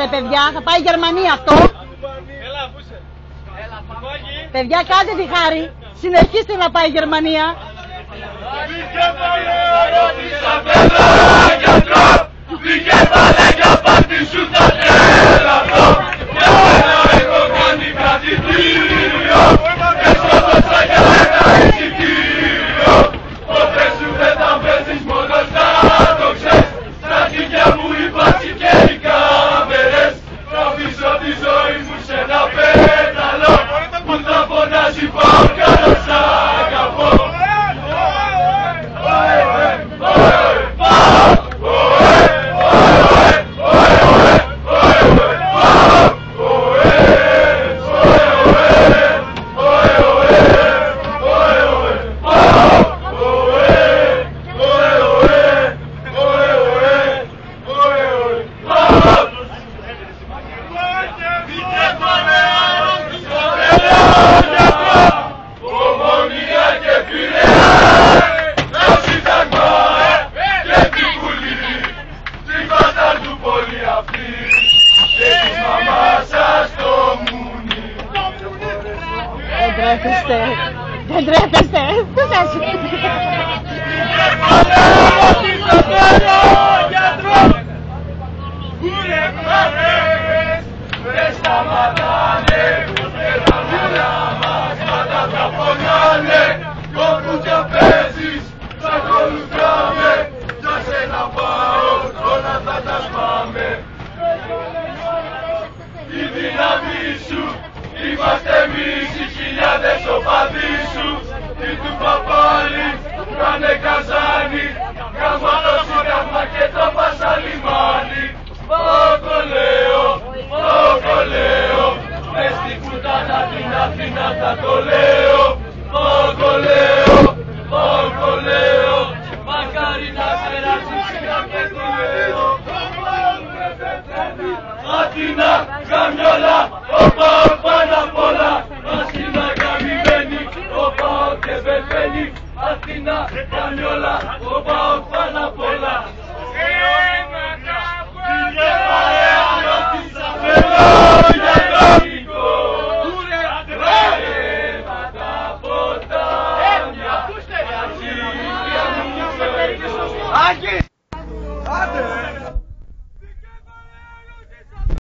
ρε παιδιά, θα πάει η Γερμανία αυτό. Παιδιά, κάντε τη χάρη, συνεχίστε να πάει η Γερμανία. Δεν τρέπεστε, τι σας δεν σταματάνε, όλα μας καταπονάνε. Όπου κι παίζεις, θα ακολουθάμε. Για σένα πάω, όλα θα τα σπάμε. Η δύναμή σου είμαστε εμείς, οι χιλιάδες οπαδοί σου. Τι του παπάλι, κάνε καζάνι, γαμμένο σύνταγμα και το πάσα λιμάνι. Πόκο λέω, μες στην κουτάνα την Αθήνα θα το λέω. Πόκο λέω, μακάρι να περάσει σιγά και το λέω. Αθήνα, γαμιόλα,